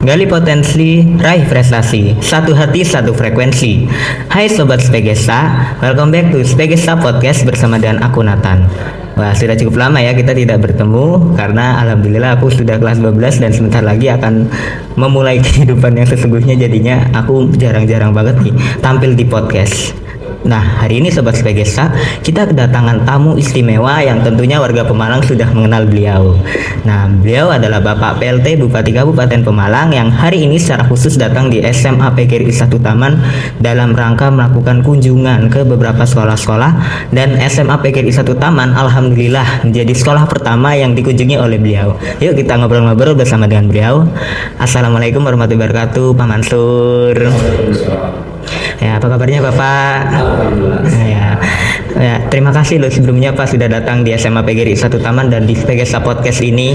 Gali potensi, raih prestasi. Satu hati, satu frekuensi. Hai Sobat Spegesa, welcome back to Spegesa Podcast bersama dengan aku Nathan. Wah, sudah cukup lama ya kita tidak bertemu karena alhamdulillah aku sudah kelas 12 dan sebentar lagi akan memulai kehidupan yang sesungguhnya, jadinya aku jarang-jarang banget nih tampil di podcast. Nah, hari ini Sobat Spegesa, kita kedatangan tamu istimewa yang tentunya warga Pemalang sudah mengenal beliau. Nah, beliau adalah Bapak PLT Bupati Kabupaten Pemalang yang hari ini secara khusus datang di SMA PGRI 1 Taman dalam rangka melakukan kunjungan ke beberapa sekolah-sekolah, dan SMA PGRI 1 Taman alhamdulillah menjadi sekolah pertama yang dikunjungi oleh beliau. Yuk kita ngobrol-ngobrol bersama dengan beliau. Assalamualaikum warahmatullahi wabarakatuh, Pak Mansur. Ya, apa kabarnya Bapak? Ya, terima kasih loh sebelumnya Pak sudah datang di SMA PGRI 1 Taman dan di Spegesa Podcast ini.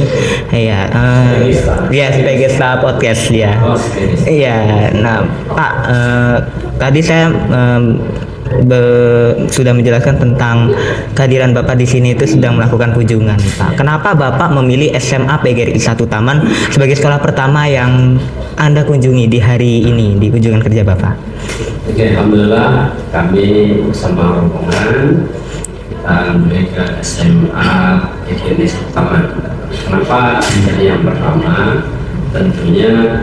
Ya, Spegesa Podcast ya. Iya, nah Pak, tadi saya sudah menjelaskan tentang kehadiran Bapak di sini itu sedang melakukan kunjungan, Pak. Kenapa Bapak memilih SMA PGRI 1 Taman sebagai sekolah pertama yang Anda kunjungi di hari ini di kunjungan kerja Bapak? Oke, alhamdulillah kami bersama rombongan kita menuju ke SMA PGRI 1 Taman. Kenapa menjadi yang pertama? Tentunya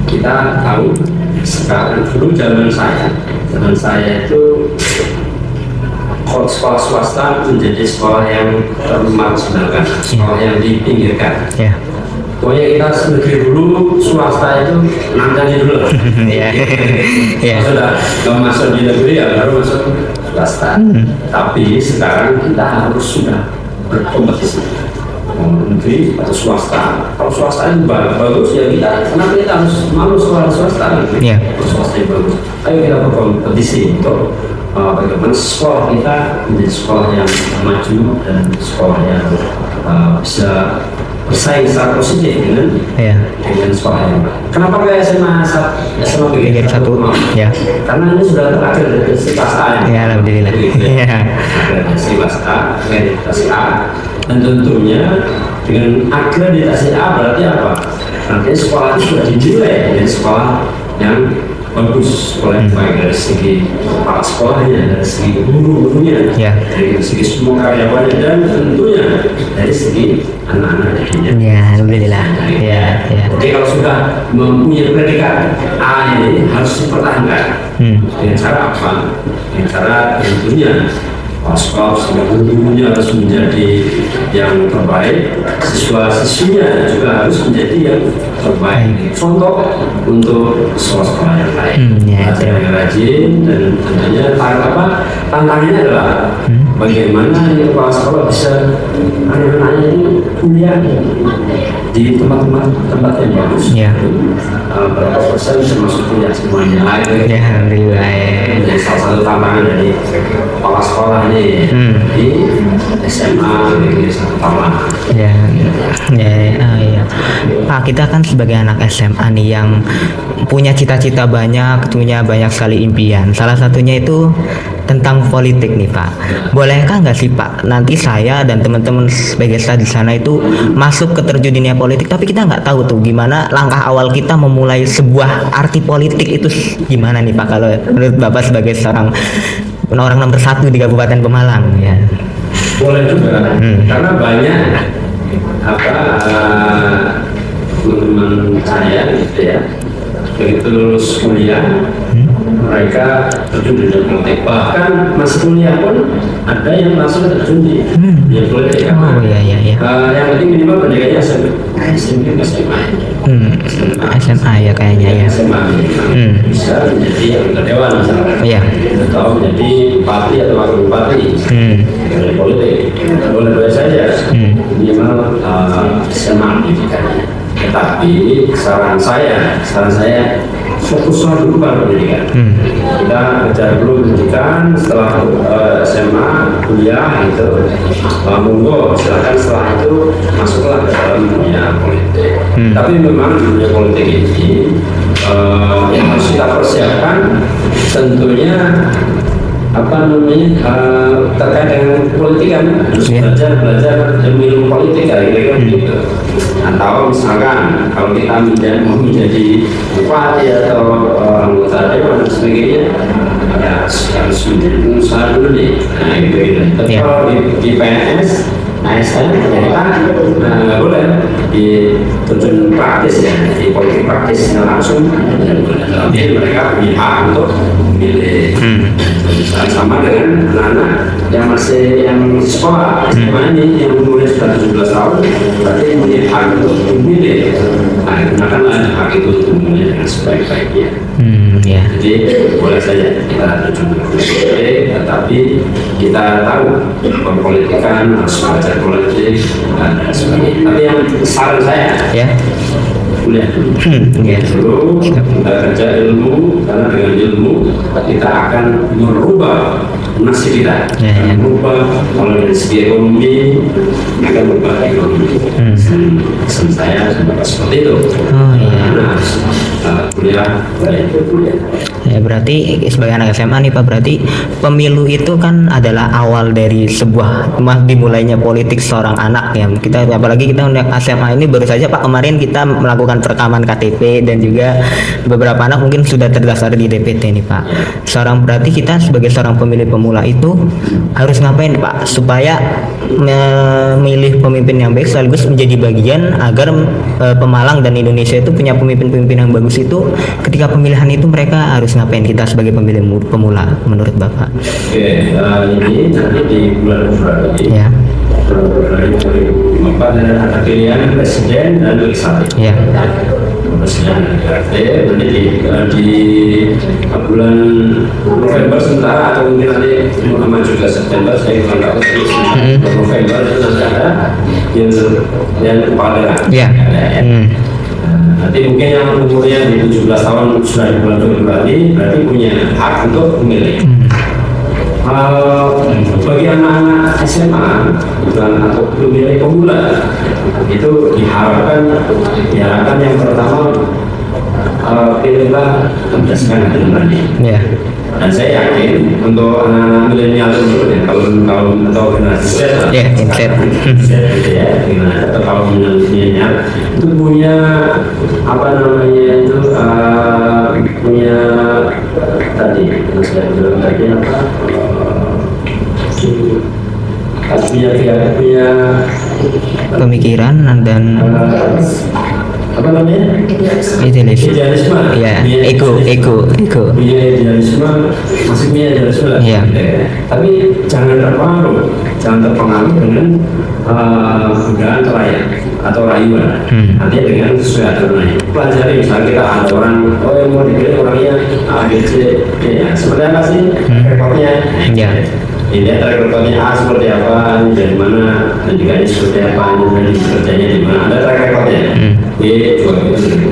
kita tahu sekarang dulu zaman saya itu sekolah swasta menjadi sekolah yang termarginalkan, sekolah yang dipinggirkan. Pokoknya kita negeri dulu, swasta itu nantangin dulu. Sudah nggak masuk di negeri ya baru masuk swasta. Tapi sekarang kita harus sudah berkompetisi, mau negeri atau swasta. Kalau swasta itu bagus ya kenapa kita harus malu sekolah swasta? Swasta yang bagus. Ayo kita berkompetisi untuk bagaimana sekolah kita menjadi sekolah yang maju dan sekolah yang bisa bersaing secara positif dengan sekolah yang baik. Kenapa ke SMA PGRI 1? Ya. Karena ini sudah terakreditasi kelas A. Ya, alhamdulillah. Akreditasi kelas A, akreditasi A. Dan tentunya dengan akreditasi A berarti apa? Artinya sekolah itu sudah dinilai menjadi sekolah yang bagus, sekolah yang baik dari segi kepala sekolahnya, dari segi guru-gurunya, dari segi semua karyawannya, dan tentunya dari segi anak-anak didiknya. Ya, alhamdulillah. Jadi kalau sudah mempunyai predikat A ini harus dipertahankan. Dengan cara apa? Dengan cara tentunya sekolah semua gurunya harus menjadi yang terbaik, siswa-siswinya juga harus menjadi yang terbaik. Contoh untuk sekolah-sekolah yang lain. Yang rajin, dan tentunya tantangannya adalah bagaimana kepala sekolah bisa anak-anaknya ini kuliah di tempat yang bagus. Berapa persen bisa masuk kuliah semuanya. Alhamdulillah. Jadi salah satu tantangan dari kepala sekolah ini di SMA PGRI 1 Taman. Pak, kita kan sebagai anak SMA nih yang punya cita-cita banyak, punya banyak sekali impian. Salah satunya itu tentang politik nih Pak. Bolehkah nggak sih Pak, nanti saya dan teman-teman Spegesa di sana itu masuk ke terjun dunia politik, tapi kita nggak tahu tuh gimana langkah awal kita memulai sebuah arti politik itu gimana nih Pak, kalau menurut Bapak sebagai seorang orang nomor 1 di Kabupaten Pemalang ya. Boleh juga, karena banyak teman-teman saya gitu ya, begitu lulus kuliah mereka terjun di dunia politik, bahkan masih kuliah pun ada yang langsung terjun di dunia politik. Yang penting minimal pendidikannya SMP SMA. SMA ya kayaknya ya. SMA bisa menjadi anggota dewan misalkan, atau menjadi bupati atau wakil bupati dari politik, boleh saja minimal SMA pendidikannya. Tetapi saran saya fokuslah dulu pada pendidikan. Kita kejar dulu pendidikan, setelah SMA, kuliah itu monggo silakan, setelah itu masuklah ke dalam dunia politik. Tapi memang dunia politik ini yang harus kita persiapkan tentunya apa namanya terkait dengan politik kan harus belajar ilmu politik kira-kira gitu. Atau misalkan kalau kita mau menjadi bupati atau anggota dewan dan sebagainya, ya harus menjadi pengusaha dulu nih. Nah gitu. Tapi kalau di PNS, ASN ternyata nggak boleh di terjun praktis ya, di politik praktis langsung. Tapi mereka punya hak untuk memilih. Sama dengan anak-anak yang masih sekolah SMA ini yang umurnya sudah 17 tahun berarti punya hak untuk memilih. Nah, gunakanlah hak itu untuk memilih dengan sebaik-baiknya. Jadi boleh saja kita terjun ke politik, tetapi kita tahu perpolitikan harus belajar politik dan sebagainya. Tapi yang saran saya, kuliah dulu, kita kerja ilmu, karena dengan ilmu kita akan merubah nasib kita, merubah kalau dari segi ekonomi akan merubah ekonomi. Pesan saya seperti itu. Kuliah. Ya berarti sebagai anak SMA nih Pak, berarti pemilu itu kan adalah awal dari sebuah dimulainya politik seorang anak ya. Kita apalagi kita anak SMA ini baru saja Pak kemarin kita melakukan perekaman KTP dan juga beberapa anak mungkin sudah terdaftar di DPT nih Pak. Berarti kita sebagai seorang pemilih pemula itu harus ngapain Pak supaya memilih pemimpin yang baik sekaligus menjadi bagian agar Pemalang dan Indonesia itu punya pemimpin-pemimpin yang bagus itu ketika pemilihan itu mereka harus ngapain kita sebagai pemilih pemula menurut Bapak? Oke, ini nanti di bulan Februari. Ya. Februari 2024 ada pilihan presiden dan legislatif. Ya. Presiden dan legislatif nanti di bulan November sementara atau mungkin nanti sama juga September saya kurang tahu. November itu nanti ada yang kepala daerah. Ya. Nanti mungkin yang umurnya di 17 tahun sudah di bulan Februari berarti punya hak untuk memilih. Bagi anak-anak SMA atau pemilih pemula itu diharapkan yang pertama pilihlah berdasarkan hati nurani. Dan saya yakin untuk anak-anak milenial itu kalau atau generasi Z atau kalau milenial itu punya apa namanya itu punya tadi saya bilang tadi punya pemikiran dan apa namanya idealisme ya ego punya idealisme masih punya idealisme tapi jangan terpengaruh dengan godaan atau rayuan nanti dengan sesuai aturannya. Pelajari misalnya kita ada orang yang mau dipilih orangnya A, B, C, D seperti apa sih rekodnya dilihat rekodnya A seperti apa, dari mana, dan juga ini seperti apa, dan kerjanya di mana, ada track recordnya. B juga gitu.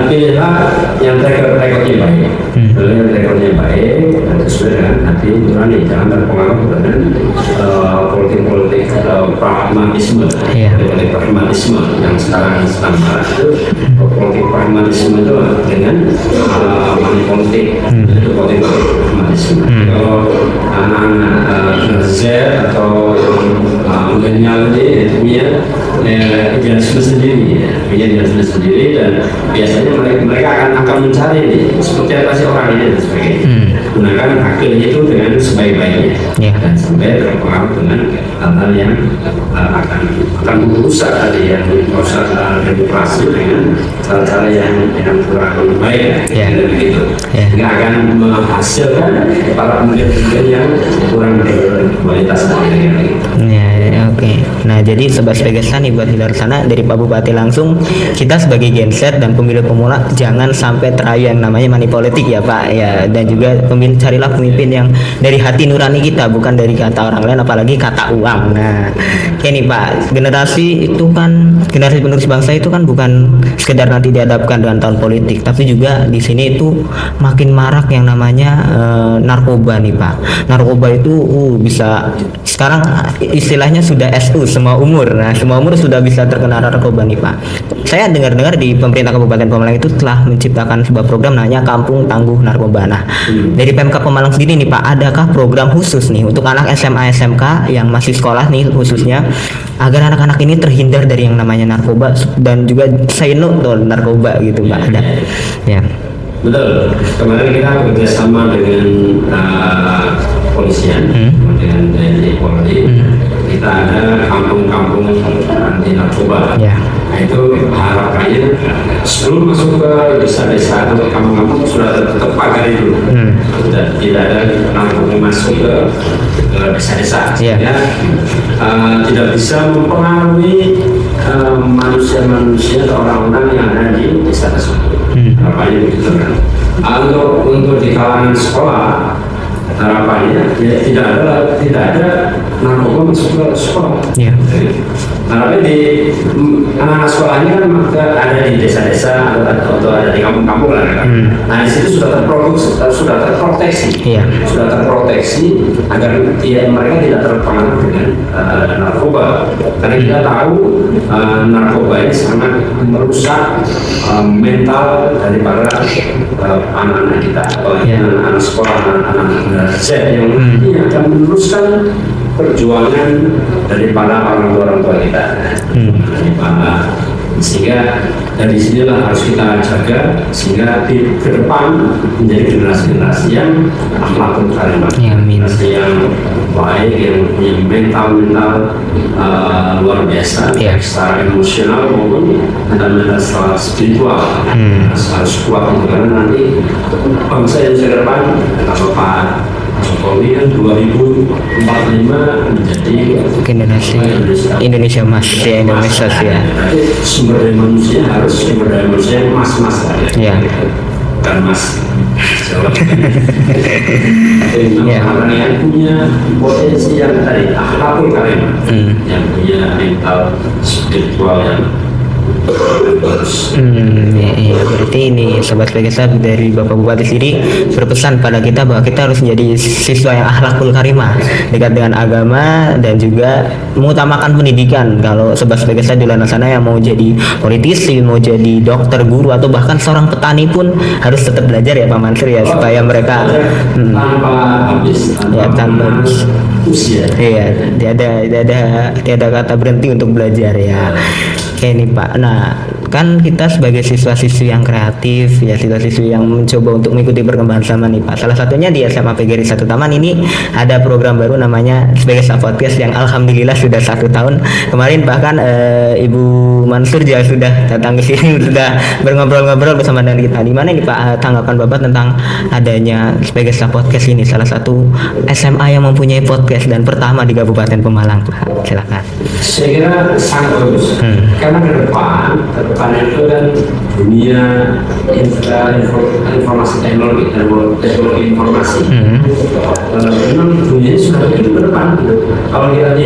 Pilihlah yang track recordnya baik, yang recordnya baik, dan sesuai dengan hati nurani, jangan terpengaruh dengan politik pragmatisme, politik pragmatisme yang sekarang sedang marak itu. Politik pragmatisme itu dengan money politik, itu politik pragmatisme. Kalau anak-anak Z atau milenial ini punya idealisme sendiri, dan biasanya mereka akan mencari nih seperti apa sih orang ini dan sebagainya. Gunakan haknya itu dengan sebaik-baiknya dan sampai terpengaruh dengan hal-hal yang akan merusak tadi yang merusak demokrasi dengan cara-cara yang kurang baik begitu. Nggak akan menghasilkan para pemimpin yang kurang berkualitas Oke. Nah, jadi sobat Spegesa nih buat di luar sana, dari Pak Bupati langsung kita sebagai Gen Z dan pemilih pemula jangan sampai terayu yang namanya money politik ya Pak ya, dan juga carilah pemimpin yang dari hati nurani kita, bukan dari kata orang lain apalagi kata uang. Nah, ini Pak, generasi penerus bangsa itu kan bukan sekedar nanti dihadapkan dengan tahun politik, tapi juga di sini itu makin marak yang namanya narkoba nih Pak. Narkoba itu bisa sekarang istilahnya sudah SU semua umur. Nah, semua umur sudah bisa terkena narkoba nih Pak. Saya dengar-dengar di pemerintah Kabupaten Pemalang itu telah menciptakan sebuah program namanya Kampung Tangguh Narkoba. Nah, dari Pemkab Pemalang sendiri nih Pak, adakah program khusus nih untuk anak SMA SMK yang masih sekolah nih khususnya agar anak-anak ini terhindar dari yang namanya narkoba dan juga say no to narkoba gitu Pak? Ada ya. Betul. Kemarin kita bekerjasama dengan polisian, dengan TNI Polri. Kita ada kampung-kampung anti narkoba. Ya. Nah, itu harapannya sebelum masuk ke desa-desa atau kampung-kampung sudah terpagari dulu. Sudah tidak ada narkoba masuk ke desa-desa. Sehingga tidak bisa mempengaruhi manusia-manusia atau orang-orang yang ada di desa tersebut. Harapannya begitu kan. Untuk di kalangan sekolah, harapannya ya tidak ada narkoba masuk ke sekolah. Harapannya di anak-anak sekolahnya kan ada di desa-desa atau ada di kampung-kampung lah kan. Nah di situ sudah terproteksi agar mereka tidak terpengaruh dengan narkoba. Karena kita tahu narkoba ini sangat merusak mental dari para anak-anak kita, apalagi anak-anak sekolah, anak-anak Z yang nanti akan meneruskan perjuangan dari para orang tua kita. Sehingga dari sinilah harus kita jaga sehingga di ke depan menjadi generasi-generasi yang akhlakul karimah, generasi yang baik, yang punya mental luar biasa, secara emosional maupun mental secara spiritual. Harus kuat untuk karena nanti bangsa Indonesia ke depan kata Pak Jokowi kan 2045 menjadi generasi Indonesia Emas ya, Indonesia ya. Sumber daya manusia harus sumber daya manusia mas-mas ya. Bukan mas. Orang yang punya potensi yang tadi akhlakul karimah, yang punya mental spiritual yang ya, berarti ini Sobat Spegesa dari Bapak Bupati sendiri berpesan pada kita bahwa kita harus menjadi siswa yang akhlakul karimah, dekat dengan agama dan juga mengutamakan pendidikan. Kalau Sobat Spegesa di luar sana yang mau jadi politisi, mau jadi dokter, guru atau bahkan seorang petani pun harus tetap belajar ya Pak Mansur ya, supaya mereka tanpa habis usia. Iya, tiada kata berhenti untuk belajar ya. Oke nih Pak, nah kan kita sebagai siswa-siswi yang kreatif ya, siswa-siswi yang mencoba untuk mengikuti perkembangan zaman nih Pak. Salah satunya di SMA PGRI 1 Taman ini ada program baru namanya Spegesa Podcast yang alhamdulillah sudah 1 tahun. Kemarin bahkan Ibu Mansur juga sudah datang ke sini, sudah ngobrol-ngobrol bersama dengan kita. Di mana nih Pak tanggapan Bapak tentang adanya Spegesa Podcast ini, salah satu SMA yang mempunyai podcast dan pertama di Kabupaten Pemalang Pak. Silakan. Saya kira sangat bagus. Karena ke depan itu kan dunia informasi teknologi informasi. Memang dunia ini sudah begitu ke depan. Kalau kita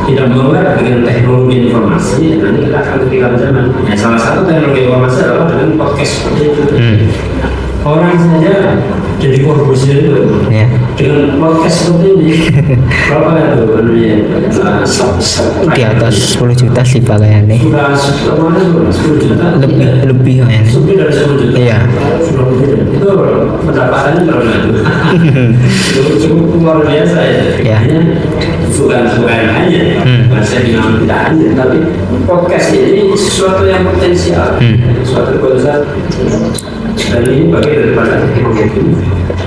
tidak melek dengan teknologi informasi, nanti kita akan ketinggalan zaman. Ya, salah satu teknologi informasi adalah dengan podcast seperti itu. Orang saja jadi korupsi itu dengan podcast seperti ini berapa itu di atas 10 juta sih Pak kayaknya sudah 10 juta lebih kayaknya lebih dari 10 juta iya. Itu pendapatannya berapa itu cukup luar biasa ya. Bukan hanya saya bilang tidak hanya, tapi podcast ini sesuatu yang potensial, sesuatu besar. Dan ini bagian daripada teknologi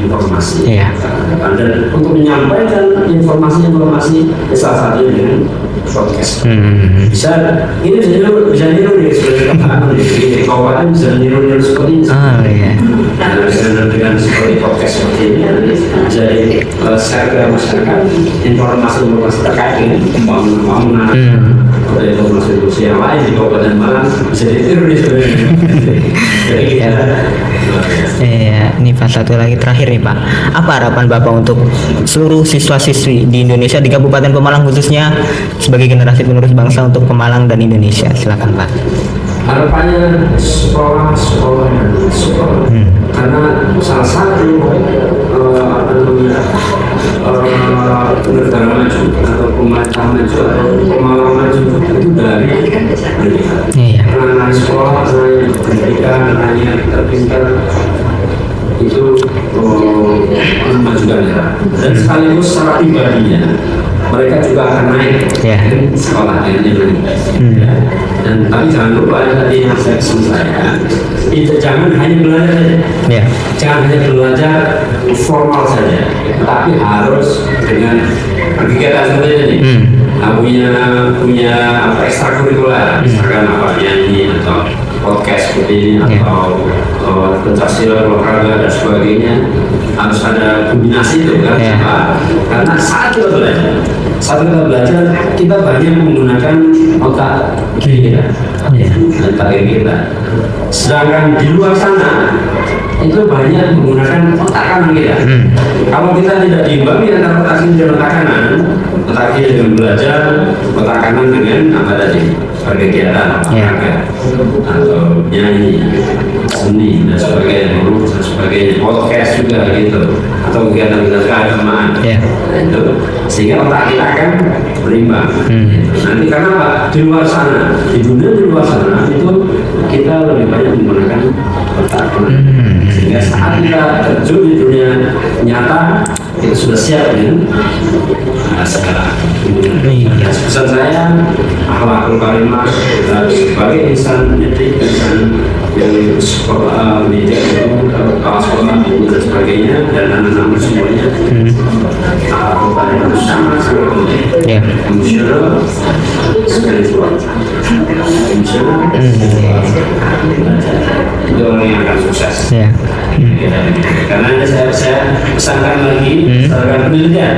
informasi. Dan untuk menyampaikan informasi salah satunya dengan podcast. Bisa niru nih seperti di kawasan bisa niru seperti ini. Dengan seperti podcast seperti ini bisa share ke masyarakat informasi terkait dengan pembangunan informasi yang lain di Kabupaten Malang bisa ditiru nih sebenarnya. Ini Pak, satu lagi terakhir nih Pak, apa harapan Bapak untuk seluruh siswa-siswi di Indonesia, di Kabupaten Pemalang khususnya sebagai generasi penerus bangsa untuk Pemalang dan Indonesia? Silakan Pak. harapannya sekolah karena salah satu negara maju atau pemerintah maju atau pemalang maju itu dari pendidikan. Karena sekolah, karena pendidikan, karena terpintar itu memajukan negara. Dan sekaligus secara pribadinya mereka juga akan naik sekolah dengan dan tapi jangan lupa tadi yang saya pesan saya itu jangan hanya belajar saja, jangan hanya belajar formal saja, tapi harus dengan kegiatan seperti ini. Punya apa ekstrakurikuler, misalkan apa nyanyi atau podcast seperti ini atau pencaksilat olahraga dan sebagainya, harus ada kombinasi itu kan. Karena saat kita belajar kita banyak menggunakan otak kiri kita, otak kiri kita. Sedangkan di luar sana itu banyak menggunakan otak kanan kita. Kalau kita tidak diimbangi antara otak kiri dan otak kanan, otak kiri dengan belajar, otak kanan dengan apa tadi kegiatan olahraga atau nyanyi, seni dan sebagainya, dan sebagainya, podcast juga gitu, atau kegiatan keagamaan, itu sehingga otak kita akan berimbang. Nanti karena apa? Di luar sana, di dunia di luar sana itu kita lebih banyak menggunakan otak kanan, sehingga saat kita terjun di dunia nyata kita sudah siap dengan segala. Pesan saya, akhlakul karimah sebagai insan mendidik, insan yang sekolah mendidik kepala sekolah dan sebagainya, dan anak-anak semuanya akhlakul karimah sangat penting. Emosional, spiritual, itu orang yang akan sukses. Karena saya pesankan lagi berdasarkan penelitian,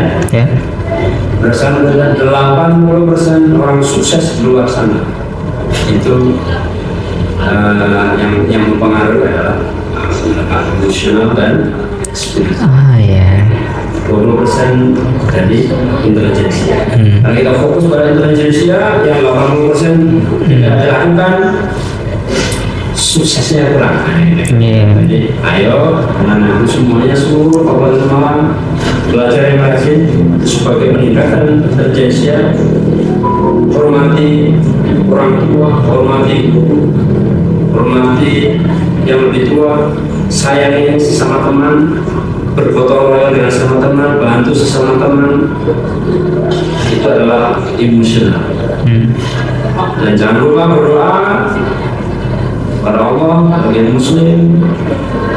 berdasarkan penelitian 80% orang sukses di luar sana itu yang mempengaruhi adalah emosional dan spiritual. 20% dari intelijensia. Kalau kita fokus pada intelijensia, yang 80% tidak dilakukan, suksesnya kurang. Jadi ayo anak-anak semuanya seluruh Kabupaten Malang belajar yang rajin sebagai peningkatan intelijensia, hormati orang tua, hormati guru, hormati yang lebih tua, sayangi sesama teman, bergotong royong dengan sesama teman, bantu sesama teman. Itu adalah emosional. Dan jangan lupa berdoa pada Allah. Bagian muslim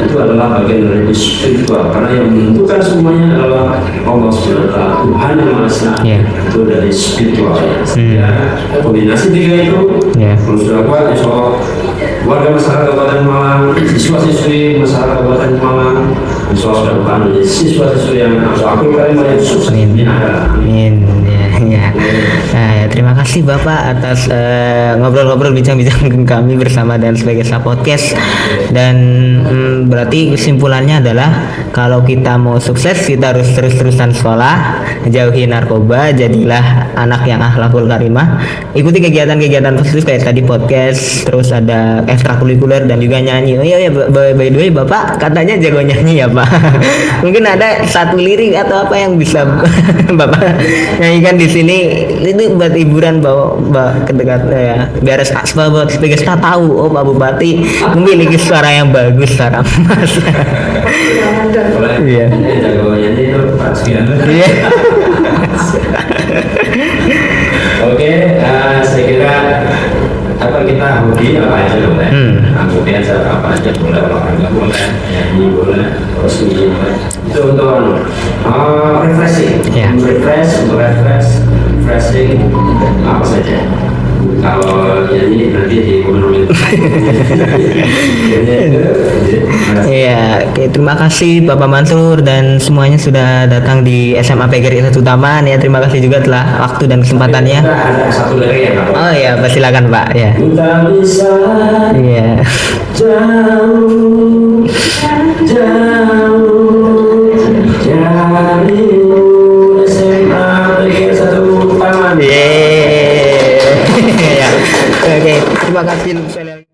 itu adalah bagian dari spiritual, karena yang menentukan semuanya adalah Allah SWT, Tuhan yang Maha Esa. Itu dari spiritual. Kombinasi tiga itu kalau sudah kuat, insya Allah warga masyarakat Kabupaten Malang, siswa-siswi masyarakat Kabupaten Malang, insya Allah sudah bukan menjadi siswa-siswi yang akhlakul karimah yang sukses. Amin. Terima kasih Bapak atas ngobrol-ngobrol bincang-bincang kami bersama dan sebagai podcast. Dan berarti kesimpulannya adalah kalau kita mau sukses kita harus terus-terusan sekolah, jauhi narkoba, jadilah anak yang akhlakul karimah, ikuti kegiatan-kegiatan positif kayak tadi podcast, terus ada ekstrakurikuler dan juga nyanyi. Oh iya, by the way Bapak katanya jago nyanyi ya Pak. Mungkin ada satu lirik atau apa yang bisa Bapak nyanyikan di sini, itu buat hiburan Mbak kedekat ya, biar sebagai kita tahu oh Pak Bupati memiliki suara yang bagus, suara emas. Iya. Oke, saya kira apa kita hobi apa aja boleh, kemudian apa aja boleh, olahraga boleh, nyanyi boleh, terus itu untuk refreshing, refreshing apa saja. Kalau nyanyi nanti di komunitas. Iya, terima kasih Bapak Mansur dan semuanya sudah datang di SMA PGRI 1 Taman ya. Terima kasih juga telah waktu dan kesempatannya. Ada satu lagi ya Pak. Oh iya, silakan Pak ya. Kita bisa jauh dari SMA PGRI 1 Taman. Ya. Oke, Terima kasih.